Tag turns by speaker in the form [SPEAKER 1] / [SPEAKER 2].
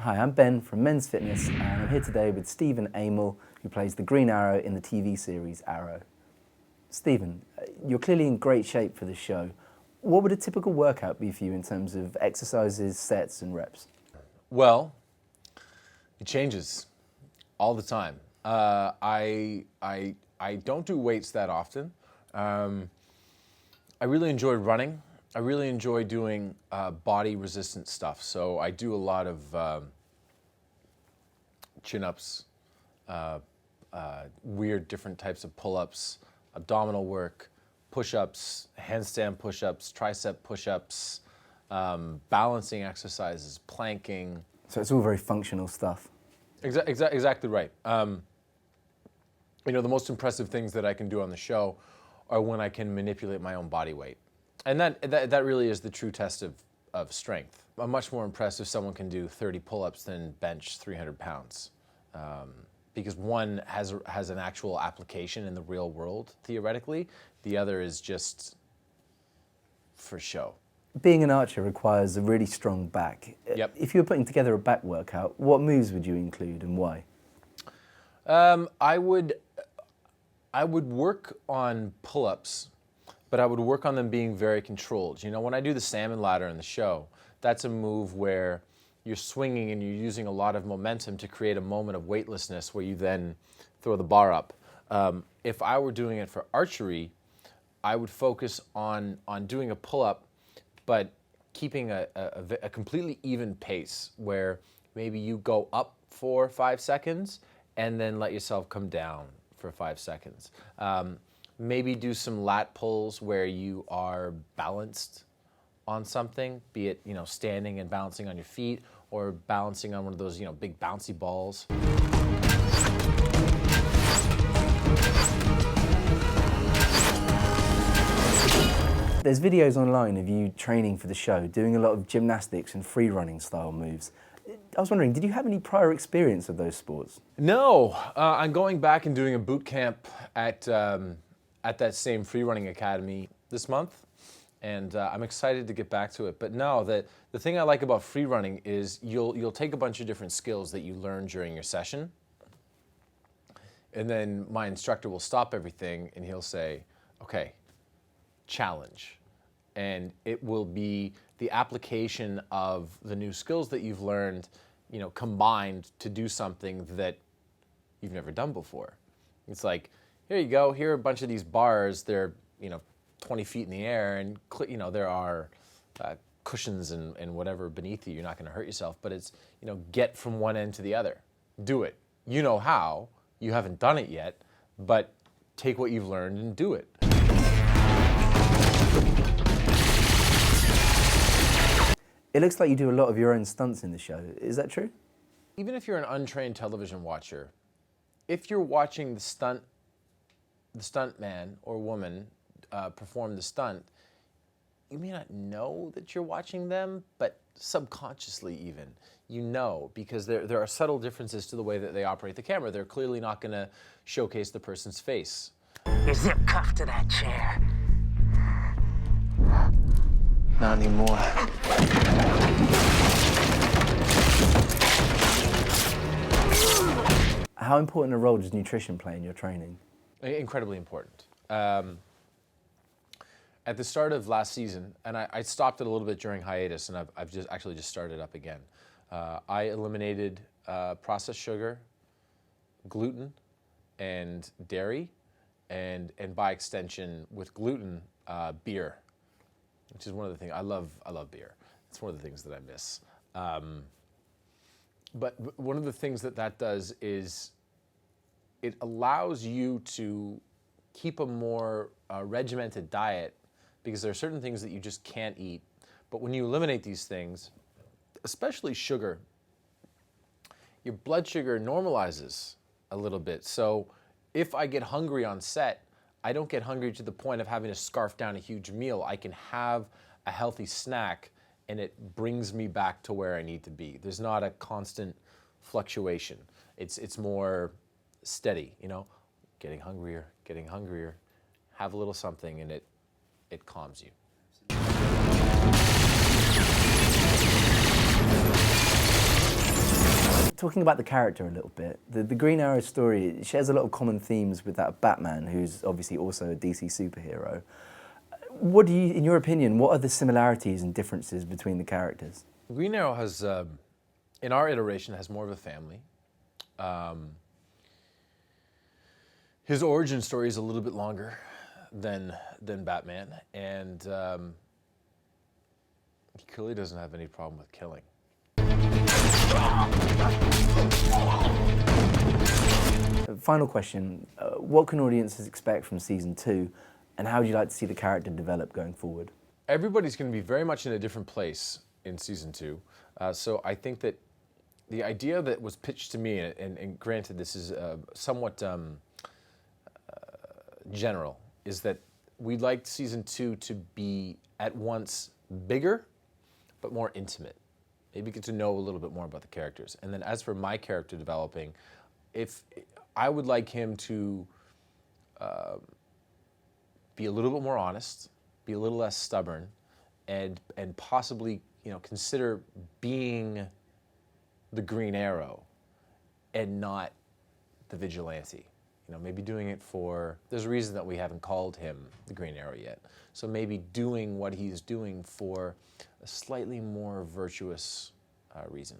[SPEAKER 1] Hi, I'm Ben from Men's Fitness, and I'm here today with Stephen Amell, who plays the Green Arrow in the TV series Arrow. Stephen, you're clearly in great shape for this show. What would a typical workout be for you in terms of exercises, sets, and reps?
[SPEAKER 2] Well, it changes all the time. I don't do weights that often. I really enjoy running. I really enjoy doing body resistant stuff. So I do a lot of chin-ups, weird different types of pull-ups, abdominal work, push-ups, handstand push-ups, tricep push-ups, balancing exercises, planking.
[SPEAKER 1] So it's all very functional stuff.
[SPEAKER 2] Exactly right. You know, the most impressive things that I can do on the show are when I can manipulate my own body weight. And that really is the true test of strength. I'm much more impressed if someone can do 30 pull-ups than bench 300 pounds. Because one has an actual application in the real world, theoretically. The other is just for show.
[SPEAKER 1] Being an archer requires a really strong back.
[SPEAKER 2] Yep.
[SPEAKER 1] If you were putting together a back workout, what moves would you include and why?
[SPEAKER 2] I would work on pull-ups, but I would work on them being very controlled. You know, when I do the salmon ladder in the show, that's a move where you're swinging and you're using a lot of momentum to create a moment of weightlessness where you then throw the bar up. If I were doing it for archery, I would focus on doing a pull-up, but keeping a completely even pace where maybe you go up for 5 seconds and then let yourself come down for 5 seconds. Maybe do some lat pulls where you are balanced on something, be it, you know, standing and balancing on your feet or balancing on one of those, you know, big bouncy balls.
[SPEAKER 1] There's videos online of you training for the show, doing a lot of gymnastics and free running style moves. I was wondering, did you have any prior experience of those sports?
[SPEAKER 2] No, I'm going back and doing a boot camp at that same free running academy this month, and I'm excited to get back to it. But no, the thing I like about free running is you'll take a bunch of different skills that you learn during your session, and then my instructor will stop everything and he'll say, okay, challenge. And it will be the application of the new skills that you've learned, you know, combined to do something that you've never done before. It's like, here you go, here are a bunch of these bars, they're, you know, 20 feet in the air, and, you know, there are cushions and whatever beneath you. You're not gonna hurt yourself, but it's, you know, get from one end to the other. Do it. You know how, you haven't done it yet, but take what you've learned and do it.
[SPEAKER 1] It looks like you do a lot of your own stunts in the show. Is that true?
[SPEAKER 2] Even if you're an untrained television watcher, if you're watching the stunt man or woman perform the stunt, you may not know that you're watching them, but subconsciously even, you know, because there are subtle differences to the way that they operate the camera. They're clearly not going to showcase the person's face.
[SPEAKER 3] You're zip cuffed to that chair.
[SPEAKER 4] Not anymore.
[SPEAKER 1] How important a role does nutrition play in your training?
[SPEAKER 2] Incredibly important. At the start of last season, and I stopped it a little bit during hiatus, and I've just started up again. I eliminated processed sugar, gluten, and dairy, and by extension, with gluten, beer, which is one of the things I love beer. It's one of the things that I miss. But one of the things that does is it allows you to keep a more regimented diet, because there are certain things that you just can't eat. But when you eliminate these things, especially sugar, your blood sugar normalizes a little bit. So if I get hungry on set, I don't get hungry to the point of having to scarf down a huge meal. I can have a healthy snack and it brings me back to where I need to be. There's not a constant fluctuation. It's more steady, you know, getting hungrier, have a little something, and it calms you.
[SPEAKER 1] talking about the character a little bit, the Green Arrow story shares a lot of common themes with that of Batman, who's obviously also a DC superhero. What do you, in your opinion, what are the similarities and differences between the characters?
[SPEAKER 2] Green Arrow has, in our iteration, has more of a family. His origin story is a little bit longer than Batman, and he clearly doesn't have any problem with killing.
[SPEAKER 1] Final question, what can audiences expect from season 2, and how would you like to see the character develop going forward?
[SPEAKER 2] Everybody's going to be very much in a different place in season 2, so I think that the idea that was pitched to me, and granted this is somewhat general, is that we'd like season 2 to be at once bigger but more intimate. Maybe get to know a little bit more about the characters. And then as for my character developing, if I would like him to be a little bit more honest, be a little less stubborn, and possibly, you know, consider being the Green Arrow and not the vigilante. You know, maybe doing it for, there's a reason that we haven't called him the Green Arrow yet. So maybe doing what he's doing for a slightly more virtuous reason.